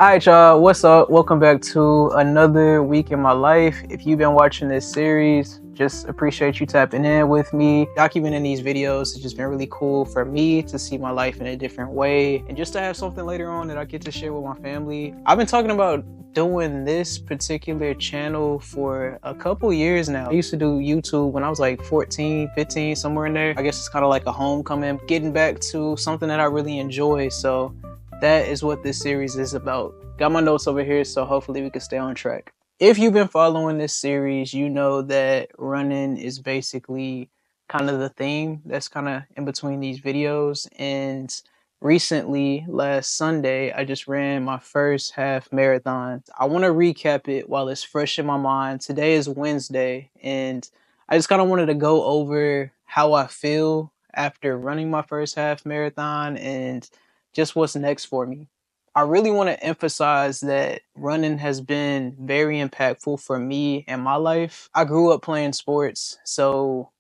Alright, y'all, what's up? Welcome back to another week in my life. If you've been watching this series, just appreciate you tapping in with me. Documenting these videos has just been really cool for me to see my life in a different way and just to have something later on that I get to share with my family. I've been talking about doing this particular channel for a couple years now. I used to do YouTube when I was like 14, 15, somewhere in there. I guess it's kind of like a homecoming, getting back to something that I really enjoy. So that is what this series is about. Got my notes over here, so hopefully we can stay on track. If you've been following this series, you know that running is basically kind of the theme that's kind of in between these videos. And recently, last Sunday, I just ran my first half marathon. I want to recap it while it's fresh in my mind. Today is Wednesday, and I just kind of wanted to go over how I feel after running my first half marathon and just what's next for me. I really want to emphasize that running has been very impactful for me and my life. I grew up playing sports, so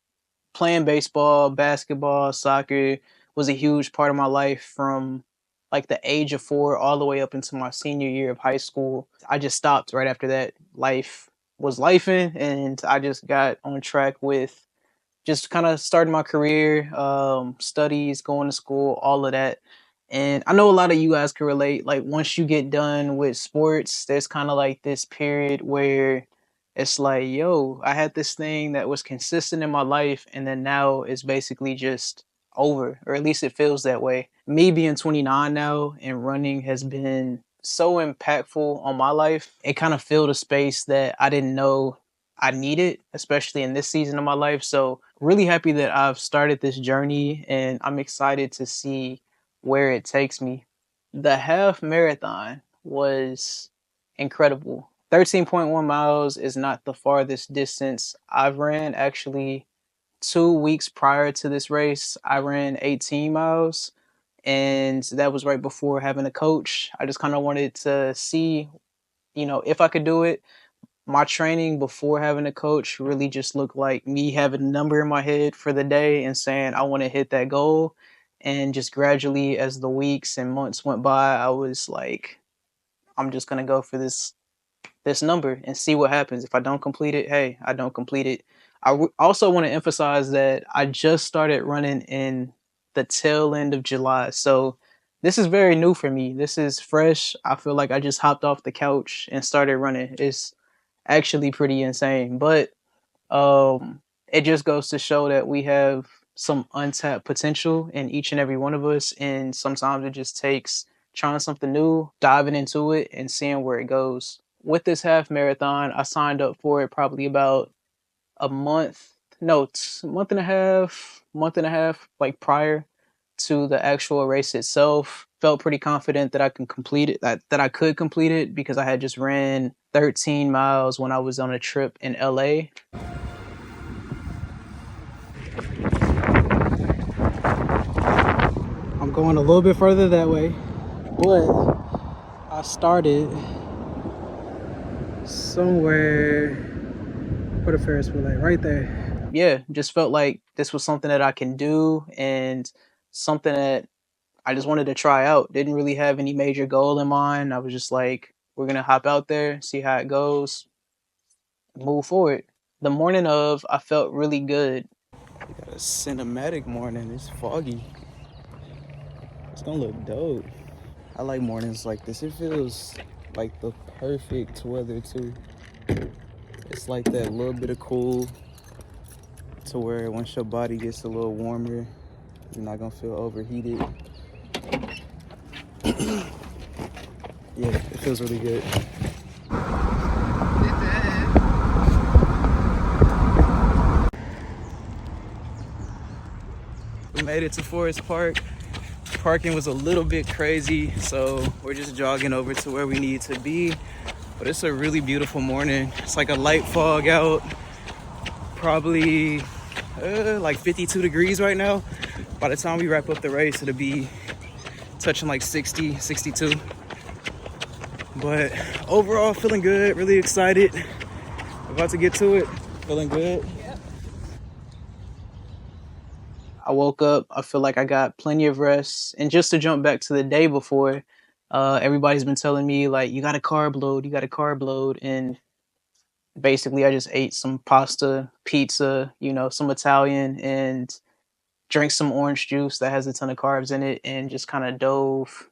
playing baseball, basketball, soccer was a huge part of my life from like the age of 4 all the way up into my senior year of high school. I just stopped right after that. Life was lifing, and I just got on track with just kind of starting my career, studies, going to school, all of that. And I know a lot of you guys can relate. Like once you get done with sports, there's kind of like this period where it's like, yo, I had this thing that was consistent in my life, and then now it's basically just over, or at least it feels that way. Me being 29 now and running has been so impactful on my life. It kind of filled a space that I didn't know I needed, especially in this season of my life. So really happy that I've started this journey, and I'm excited to see where it takes me. The half marathon was incredible. 13.1 miles is not the farthest distance I've ran. Actually, 2 weeks prior to this race, I ran 18 miles, and that was right before having a coach. I just kind of wanted to see, if I could do it. My training before having a coach really just looked like me having a number in my head for the day and saying I want to hit that goal. And just gradually, as the weeks and months went by, I was like, I'm just gonna go for this number and see what happens. If I don't complete it, hey, I don't complete it. Also want to emphasize that I just started running in the tail end of July, so this is very new for me. This is fresh. I feel like I just hopped off the couch and started running. It's actually pretty insane, but it just goes to show that we have some untapped potential in each and every one of us, and sometimes it just takes trying something new, diving into it, and seeing where it goes. With this half marathon, I signed up for it probably about a month, no, month and a half, like prior to the actual race itself. Felt pretty confident that I can complete it, that I could complete it, because I had just ran 13 miles when I was on a trip in LA. I'm going a little bit further that way, but I started somewhere where the Ferris wheel at, right there. Yeah, just felt like this was something that I can do and something that I just wanted to try out. Didn't really have any major goal in mind. I was just like, we're gonna hop out there, see how it goes, move forward. The morning of, I felt really good. We got a cinematic morning. It's foggy. It's gonna look dope. I like mornings like this. It feels like the perfect weather too. It's like that little bit of cool to where once your body gets a little warmer, you're not gonna feel overheated. Yeah, it feels really good. We made it to Forest Park. Parking was a little bit crazy, so we're just jogging over to where we need to be. But it's a really beautiful morning. It's like a light fog out, probably like 52 degrees right now. By the time we wrap up the race, it'll be touching like 60, 62. But overall, feeling good, really excited. About to get to it, feeling good. I woke up, I feel like I got plenty of rest. And just to jump back to the day before, Everybody's been telling me like you got to carb load, you got to carb load, and basically I just ate some pasta, pizza, some Italian, and drank some orange juice that has a ton of carbs in it, and just kind of dove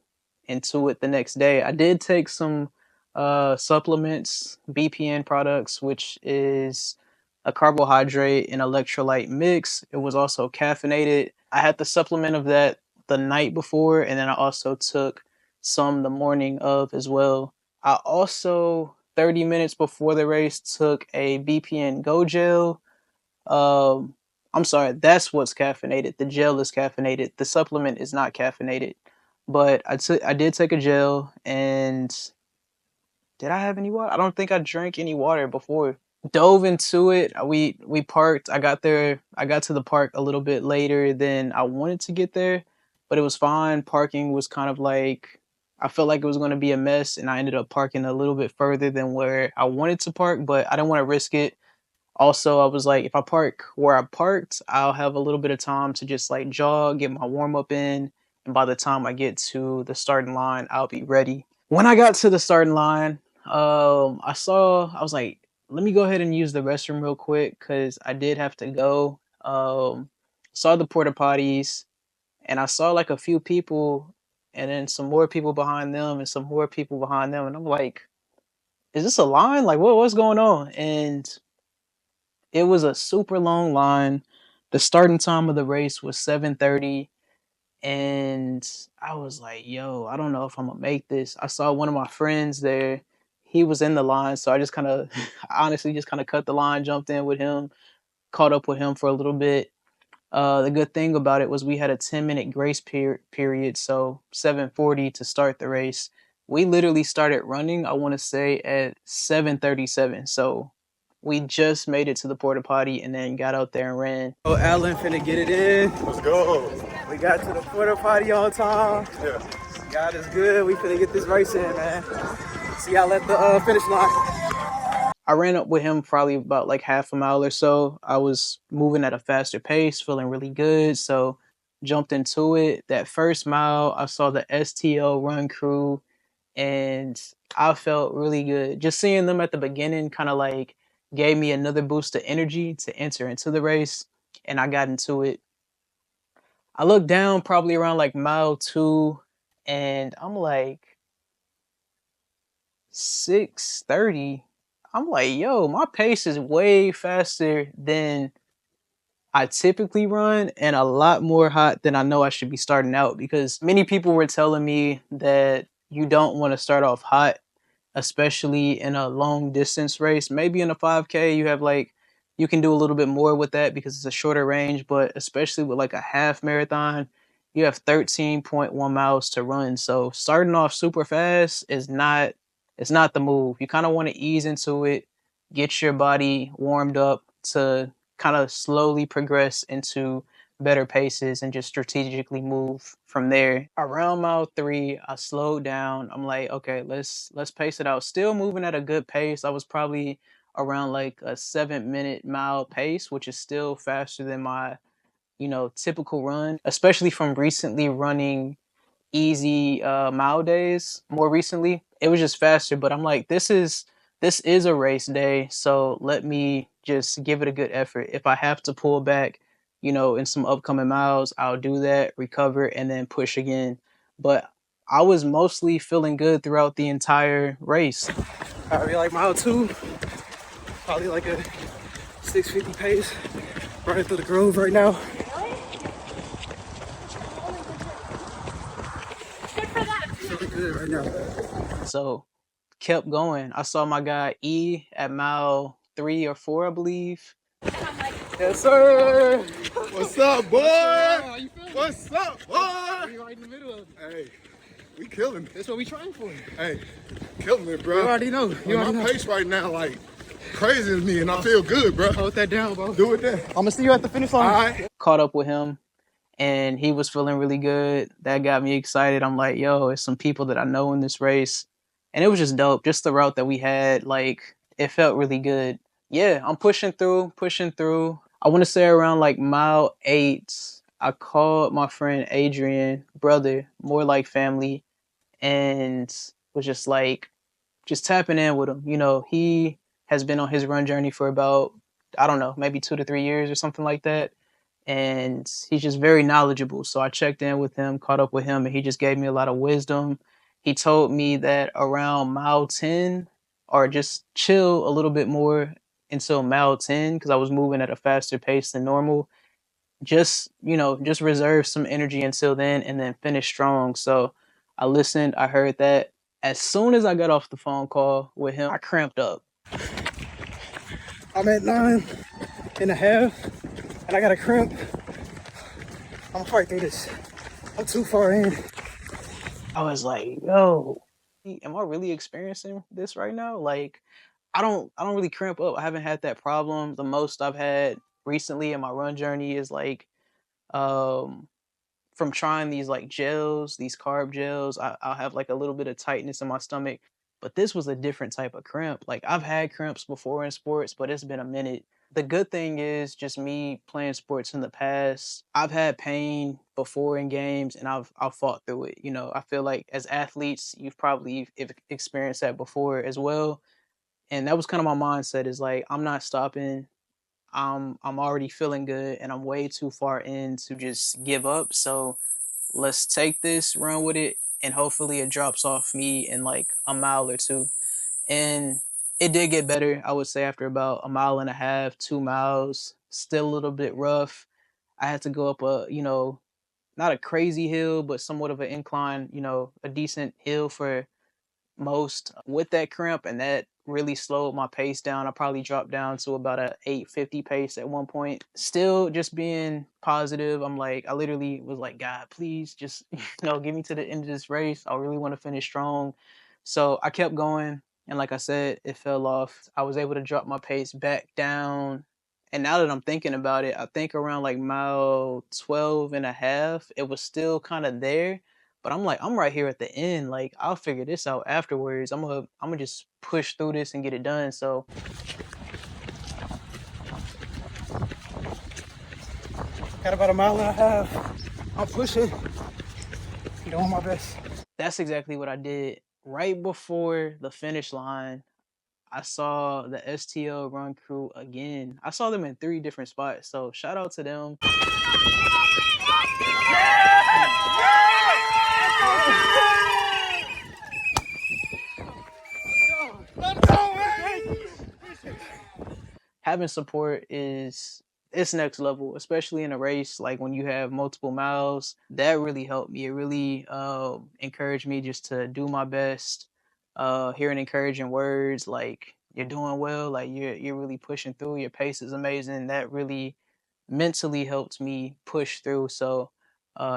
into it the next day. I did take some supplements, BPN products, which is a carbohydrate and electrolyte mix. It was also caffeinated. I had the supplement of that the night before, and then I also took some the morning of as well. I also 30 minutes before the race took a BPN Go gel. um, I'm sorry, that's what's caffeinated. The gel is caffeinated. The supplement is not caffeinated. But I did take a gel, and did I have any water? I don't think I drank any water before. Dove into it. We parked. I got to the park a little bit later than I wanted to get there, but it was fine. Parking was kind of like, I felt like it was going to be a mess, and I ended up parking a little bit further than where I wanted to park, but I didn't want to risk it. Also, I was like, if I park where I parked, I'll have a little bit of time to just like jog, get my warm up in, and by the time I get to the starting line, I'll be ready. When I got to the starting line, I was like, let me go ahead and use the restroom real quick because I did have to go. Saw the porta potties, and I saw like a few people, and then some more people behind them, and some more people behind them, and I'm like, is this a line? Like, what's going on? And it was a super long line. The starting time of the race was 7:30, and I was like, "Yo, I don't know if I'm gonna make this." I saw one of my friends there. He was in the line, so I just kind of, honestly, just kind of cut the line, jumped in with him, caught up with him for a little bit. The good thing about it was we had a 10-minute grace period, so 7:40 to start the race. We literally started running, I want to say, at 7:37. So we just made it to the porta potty and then got out there and ran. Oh, Alan finna get it in. Let's go. We got to the porta potty on time. Yeah. God is good. We finna get this race in, man. See y'all at the finish line. I ran up with him probably about like half a mile or so. I was moving at a faster pace, feeling really good. So jumped into it. That first mile, I saw the STO run crew, and I felt really good. Just seeing them at the beginning kind of like gave me another boost of energy to enter into the race, and I got into it. I looked down probably around like mile 2, and I'm like 6:30. I'm like, yo, my pace is way faster than I typically run, and a lot more hot than I know I should be starting out, because many people were telling me that you don't want to start off hot, especially in a long distance race. Maybe in a 5K, you can do a little bit more with that because it's a shorter range, but especially with like a half marathon, you have 13.1 miles to run. So starting off super fast is not it's not the move. You kind of want to ease into it, get your body warmed up to kind of slowly progress into better paces and just strategically move from there. Around mile 3, I slowed down. I'm like, okay, let's pace it out. Still moving at a good pace. I was probably around like a 7-minute mile pace, which is still faster than my, typical run, especially from recently running easy mile days. More recently it was just faster, but I'm like, this is a race day, so let me just give it a good effort. If I have to pull back, in some upcoming miles, I'll do that, recover, and then push again. But I was mostly feeling good throughout the entire race. Probably like mile 2, probably like a 6:50 pace, running through the grove right now. Feeling good right now. So kept going. I saw my guy E at mile 3 or 4, I believe. Yes, sir. What's up, boy? What's up, boy? We right in the middle of it. Hey, we killing it. That's what we trying for. Hey, killing it, bro. You already know. My pace right now, like, crazy to me, and I feel good, bro. Hold that down, bro. Do it then. I'm gonna see you at the finish line. All right. Caught up with him, and he was feeling really good. That got me excited. I'm like, yo, it's some people that I know in this race. And it was just dope. Just the route that we had, like, it felt really good. Yeah, I'm pushing through. I want to say around like mile 8, I called my friend Adrian, brother, more like family, and was just like just tapping in with him. You know, he has been on his run journey for about, I don't know, maybe 2 to 3 years or something like that. And he's just very knowledgeable. So I checked in with him, caught up with him, and he just gave me a lot of wisdom. He told me that around mile 10, or just chill a little bit more until mile 10, because I was moving at a faster pace than normal. Just, just reserve some energy until then and then finish strong. So I listened, I heard that. As soon as I got off the phone call with him, I cramped up. I'm at 9.5, and I got a cramp. I'm gonna fight through this. I'm too far in. I was like, yo, am I really experiencing this right now? Like, I don't really cramp up. I haven't had that problem. The most I've had recently in my run journey is like um from trying these like gels, these carb gels. I'll have like a little bit of tightness in my stomach. But this was a different type of cramp. Like, I've had cramps before in sports, but it's been a minute. The good thing is just me playing sports in the past. I've had pain before in games, and I've fought through it. You know, I feel like as athletes, you've probably experienced that before as well. And that was kind of my mindset, is like, I'm not stopping. I'm already feeling good, and I'm way too far in to just give up. So let's take this, run with it, and hopefully it drops off me in like a mile or two. And it did get better, I would say, after about a mile and a half, 2 miles. Still a little bit rough. I had to go up a, not a crazy hill, but somewhat of an incline, a decent hill for most with that cramp, and that really slowed my pace down. I probably dropped down to about a 850 pace at one point. Still just being positive. I'm like, I literally was like, God, please just, get me to the end of this race. I really want to finish strong. So I kept going. And like I said, it fell off. I was able to drop my pace back down. And now that I'm thinking about it, I think around like mile 12 and a half, it was still kind of there, but I'm like, I'm right here at the end. Like, I'll figure this out afterwards. I'm gonna just push through this and get it done. So Got about a mile and a half. I'm pushing. Doing my best. that's exactly what I did. Right before the finish line, I saw the STL run crew again. I saw them in 3 different spots. So shout out to them. Having support is, it's next level, especially in a race. Like, when you have multiple miles, that really helped me. It really encouraged me just to do my best. Hearing encouraging words like, you're doing well, like you're really pushing through, your pace is amazing, that really mentally helped me push through. So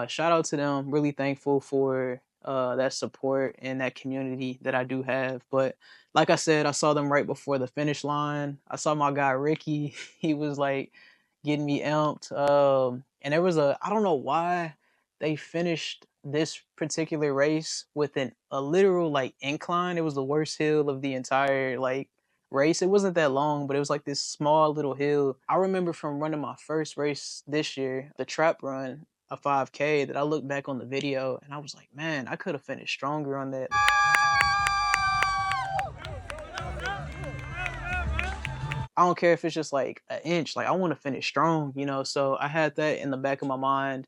shout out to them. Really thankful for that support and that community that I do have. But like I said, I saw them right before the finish line. I saw my guy Ricky. He was like getting me amped. And there was I don't know why they finished this particular race with a literal like incline. It was the worst hill of the entire like race. It wasn't that long, but it was like this small little hill. I remember from running my first race this year, the trap run, a 5K, that I looked back on the video and I was like, man, I could have finished stronger on that. I don't care if it's just like an inch, like I want to finish strong. So I had that in the back of my mind,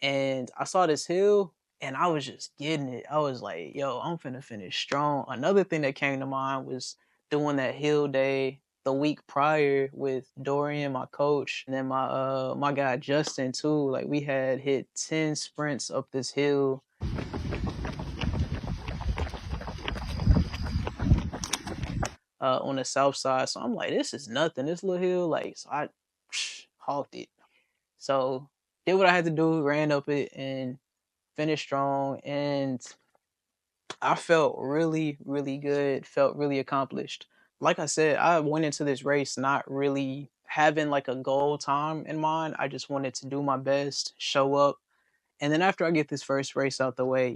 and I saw this hill and I was just getting it. I was like, yo, I'm finna finish strong. Another thing that came to mind was doing that hill day the week prior with Dorian, my coach, and then my guy Justin too. Like, we had hit 10 sprints up this hill. On the south side. So I'm like, this is nothing. This little hill, like, so I halted it. So did what I had to do, ran up it and finished strong. And I felt really, really good, felt really accomplished. Like I said, I went into this race not really having like a goal time in mind. I just wanted to do my best, show up. And then after I get this first race out the way,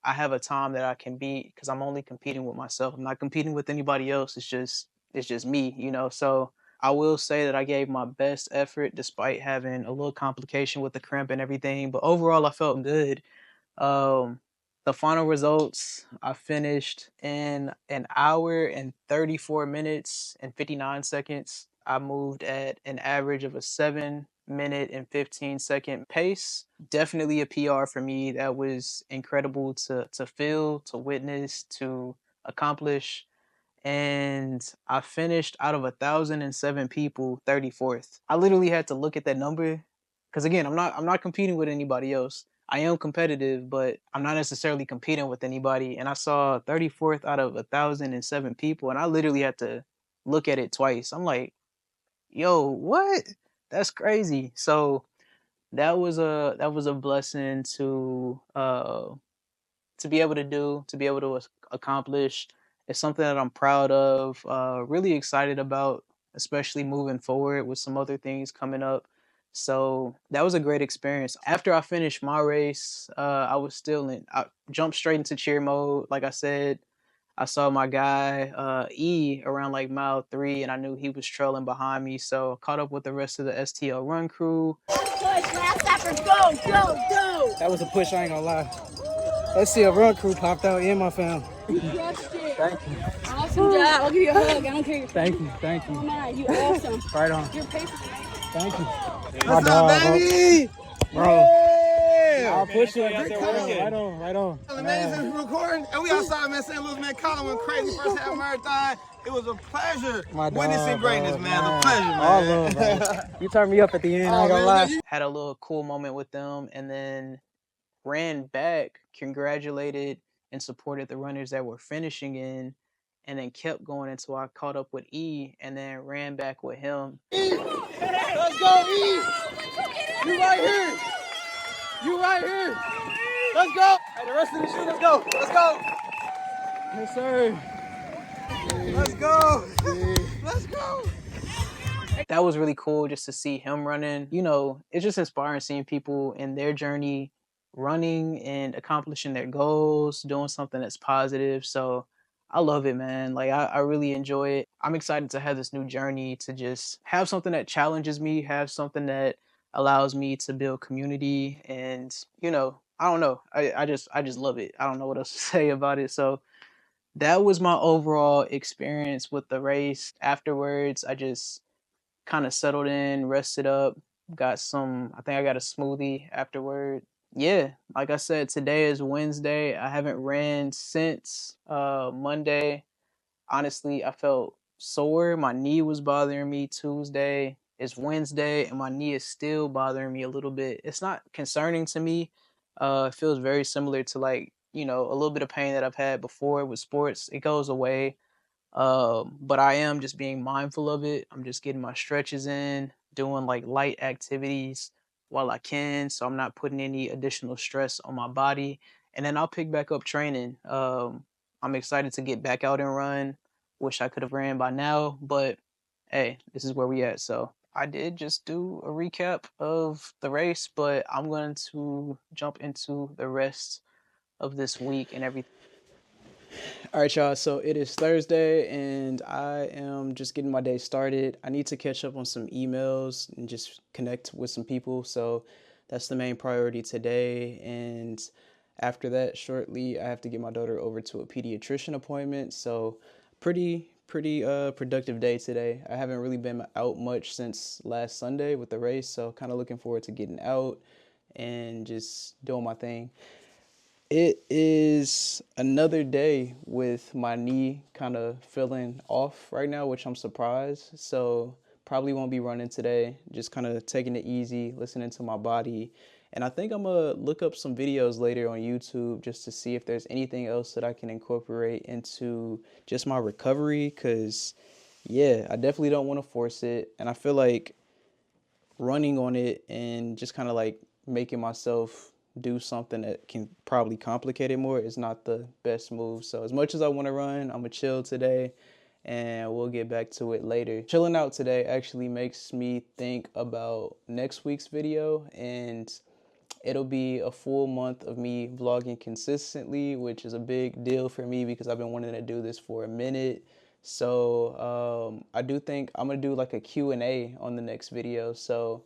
I have a time that I can beat, because I'm only competing with myself. I'm not competing with anybody else. It's just me. So I will say that I gave my best effort despite having a little complication with the cramp and everything. But overall, I felt good. Um, The final results, I finished in an hour and 34 minutes and 59 seconds. I moved at an average of a 7 minute and 15-second pace. Definitely a PR for me. That was incredible to feel, to witness, to accomplish. And I finished out of 1,007 people 34th. I literally had to look at that number because again, I'm not competing with anybody else. I am competitive, but I'm not necessarily competing with anybody. And I saw 34th out of 1,007 people, and I literally had to look at it twice. I'm like, yo, what? That's crazy. So that was a blessing to be able to do, to be able to accomplish. It's something that I'm proud of, really excited about, especially moving forward with some other things coming up. So that was a great experience. After I finished my race, I jumped straight into cheer mode. Like I said, I saw my guy E around like mile 3, and I knew he was trailing behind me. So caught up with the rest of the STL run crew. Push, last effort, go, go, go. That was a push, I ain't gonna lie. Let's see, a run crew popped out in my family. You crushed it. Thank you. Awesome job. I'll give you a hug. I don't care. Thank you. Thank you. Oh my, you awesome. Right on. You're patient. Thank you. What's up, baby? Bro. Yeah. I'll push you. Right on, right on. Amazing recording. And we outside, man. St. Louis, man. Colin went crazy first half marathon. It was a pleasure witnessing greatness, man. A pleasure, man. All love, bro. You turned me up at the end, I ain't gonna lie. Had a little cool moment with them, and then ran back, congratulated and supported the runners that were finishing in, and then kept going until I caught up with E, and then ran back with him. Let's go, E. You right here. You right here. Let's go. Hey, the rest of the shoe, let's go. Let's go. Yes, sir. Let's go. Let's go. That was really cool just to see him running. You know, it's just inspiring seeing people in their journey running and accomplishing their goals, doing something that's positive. So I love it, man. Like, I really enjoy it. I'm excited to have this new journey, to just have something that challenges me, have something that allows me to build community. And, you know, I don't know. I just love it. I don't know what else to say about it. So that was my overall experience with the race. Afterwards, I just kind of settled in, rested up, I think I got a smoothie afterward. Yeah, like I said, today is Wednesday. I haven't ran since Monday. Honestly, I felt sore. My knee was bothering me Tuesday. It's Wednesday and my knee is still bothering me a little bit. It's not concerning to me. It feels very similar to, like, you know, a little bit of pain that I've had before with sports. It goes away. But I am just being mindful of it. I'm just getting my stretches in, doing like light activities while I can, so I'm not putting any additional stress on my body. And then I'll pick back up training. I'm excited to get back out and run. Wish I could have ran by now, but hey, this is where we at. So I did just do a recap of the race, but I'm going to jump into the rest of this week and everything. All right, y'all. So it is Thursday, and I am just getting my day started. I need to catch up on some emails and just connect with some people. So that's the main priority today. And after that, shortly, I have to get my daughter over to a pediatrician appointment. So pretty productive day today. I haven't really been out much since last Sunday with the race, so kind of looking forward to getting out and just doing my thing. It is another day with my knee kind of feeling off right now, which I'm surprised. So probably won't be running today. Just kind of taking it easy, listening to my body. And I think I'm going to look up some videos later on YouTube just to see if there's anything else that I can incorporate into just my recovery. Because, yeah, I definitely don't want to force it. And I feel like running on it and just kind of like making myself do something that can probably complicate it more is not the best move. So as much as I want to run, I'm gonna chill today and we'll get back to it later. Chilling out today actually makes me think about next week's video, and it'll be a full month of me vlogging consistently, which is a big deal for me because I've been wanting to do this for a minute. So I do think I'm gonna do like a Q&A on the next video. So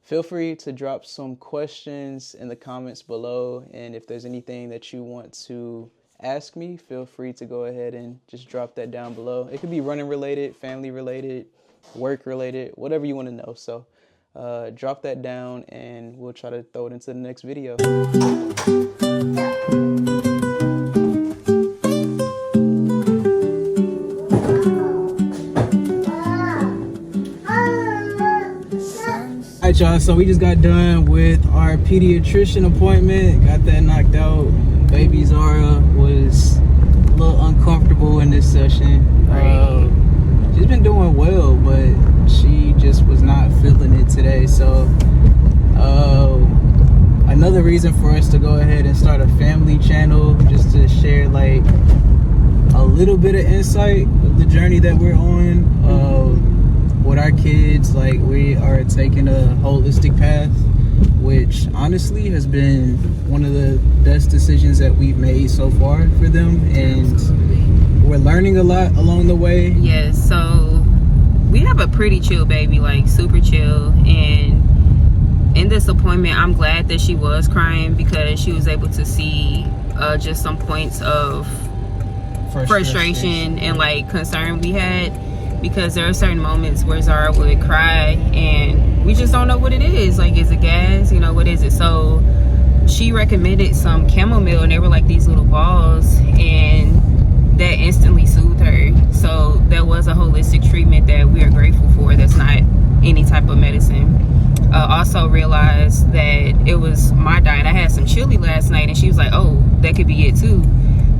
Feel free to drop some questions in the comments below. And if there's anything that you want to ask me, feel free to go ahead and just drop that down below. It could be running related, family related, work related, whatever you want to know. So drop that down and we'll try to throw it into the next video. Alright, y'all, so we just got done with our pediatrician appointment. Got that knocked out. Baby Zara was a little uncomfortable in this session. She's been doing well, but she just was not feeling it today. So another reason for us to go ahead and start a family channel, just to share like a little bit of insight of the journey that we're on with our kids. Like, we are taking a holistic path, which honestly has been one of the best decisions that we've made so far for them, and we're learning a lot along the way. Yes, so we have a pretty chill baby, like super chill. And in this appointment, I'm glad that she was crying, because she was able to see just some points of frustration and like concern we had, because there are certain moments where Zara would cry and we just don't know what it is. Like, is it gas? You know, what is it? So she recommended some chamomile, and they were like these little balls, and that instantly soothed her. So there was a holistic treatment that we are grateful for. That's not any type of medicine. Also realized that it was my diet. I had some chili last night, and she was like, oh, that could be it too.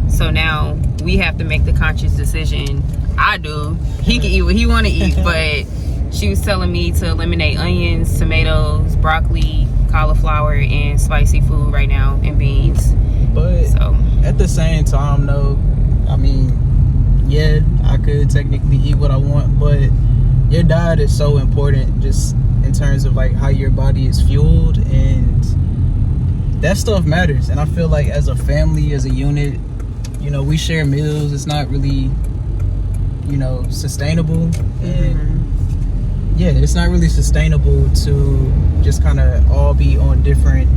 So now we have to make the conscious decision. I do. He can eat what he want to eat, but she was telling me to eliminate onions, tomatoes, broccoli, cauliflower, and spicy food right now, and beans. But so at the same time, though, I mean, yeah, I could technically eat what I want, but your diet is so important, just in terms of like how your body is fueled, and that stuff matters. And I feel like as a family, as a unit, you know, we share meals. It's not really, you know, sustainable. And yeah, it's not really sustainable to just kind of all be on different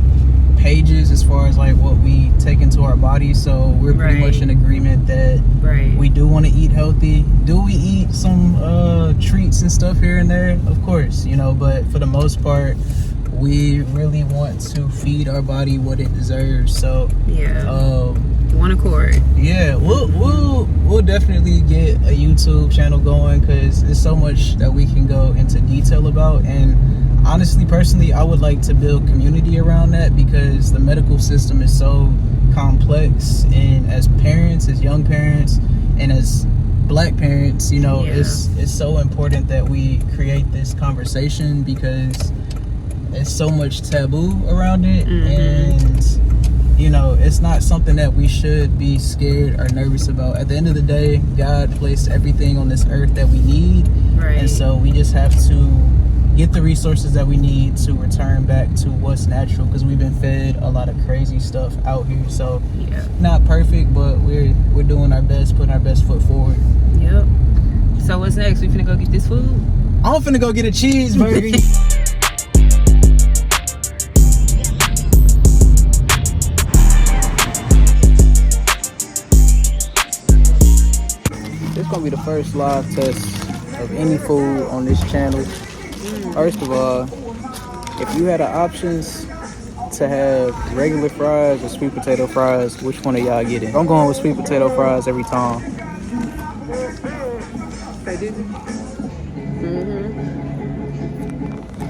pages as far as like what we take into our bodies. So we're pretty much in agreement that we do want to eat healthy. Do we eat some treats and stuff here and there? Of course, you know, but for the most part, we really want to feed our body what it deserves. So yeah, one accord. Yeah, we'll definitely get a YouTube channel going, because there's so much that we can go into detail about. And honestly, personally, I would like to build community around that, because the medical system is so complex, and as parents, as young parents, and as Black parents, you know, it's so important that we create this conversation, because there's so much taboo around it. And you know, it's not something that we should be scared or nervous about. At the end of the day, God placed everything on this earth that we need. And so we just have to get the resources that we need to return back to what's natural, because we've been fed a lot of crazy stuff out here. So not perfect, but we're doing our best, putting our best foot forward. Yep. So what's next? We finna go get this food? I'm finna go get a cheeseburger. This is gonna be the first live test of any food on this channel. First of all, if you had the options to have regular fries or sweet potato fries, which one of y'all getting? I'm going with sweet potato fries every time.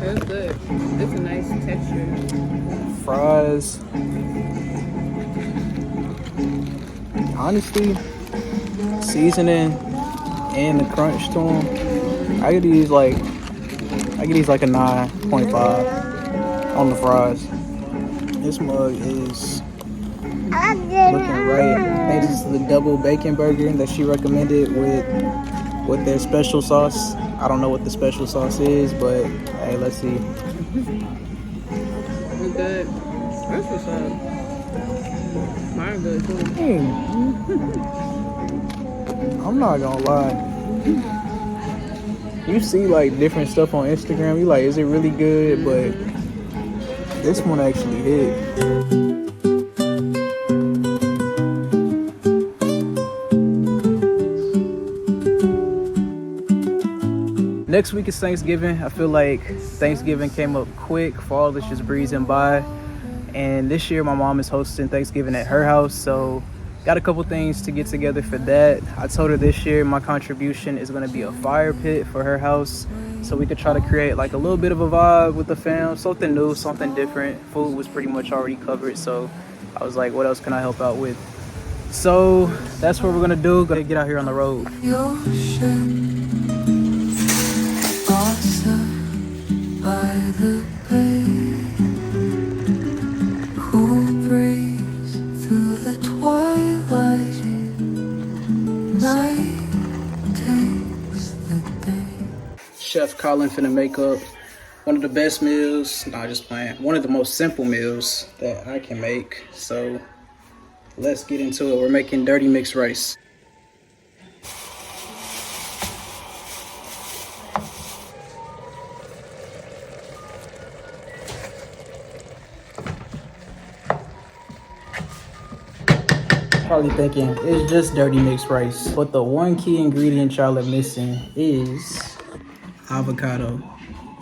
That's good. It's a nice texture. Fries, honestly, seasoning and the crunch to them, I give these like a 9.5 on the fries. This mug is looking right. I think this is the double bacon burger that she recommended with their special sauce. I don't know what the special sauce is, but hey, let's see. It's good. That's what's up. Mine good too. I'm not gonna lie. You see like different stuff on Instagram, you like, is it really good? But this one actually hit. Next week is Thanksgiving. I feel like Thanksgiving came up quick. Fall is just breezing by. And this year my mom is hosting Thanksgiving at her house. So got a couple things to get together for that. I told her this year my contribution is going to be a fire pit for her house. So we could try to create like a little bit of a vibe with the fam. Something new, something different. Food was pretty much already covered. So I was like, what else can I help out with? So that's what we're going to do. Gonna get out here on the road. By the bay, who breathes through the twilight, night takes the day. Chef Colin finna make up one of the best meals, nah, just playing, one of the most simple meals that I can make. So let's get into it. We're making dirty mixed rice. Probably thinking it's just dirty mixed rice, but the one key ingredient y'all are missing is avocado.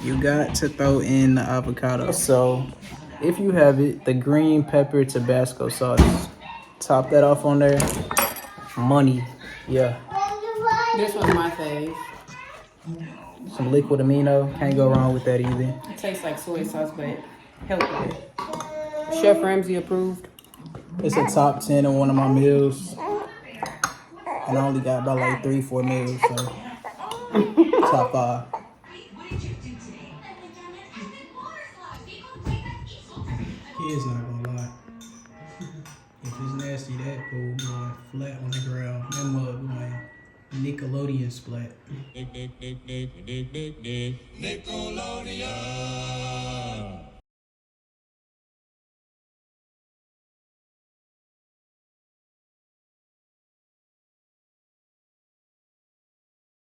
You got to throw in the avocado. So if you have it, the green pepper Tabasco sauce, top that off on there. Money, yeah. This was my fave. Some liquid amino, can't go wrong with that either. It tastes like soy sauce, but healthy. Chef Ramsay approved. It's a top 10 in one of my meals. And I only got about like 3-4 meals, so top 5. Kid's not gonna lie. If it's nasty, that cool, going flat on the ground. That mug going Nickelodeon splat. Nickelodeon.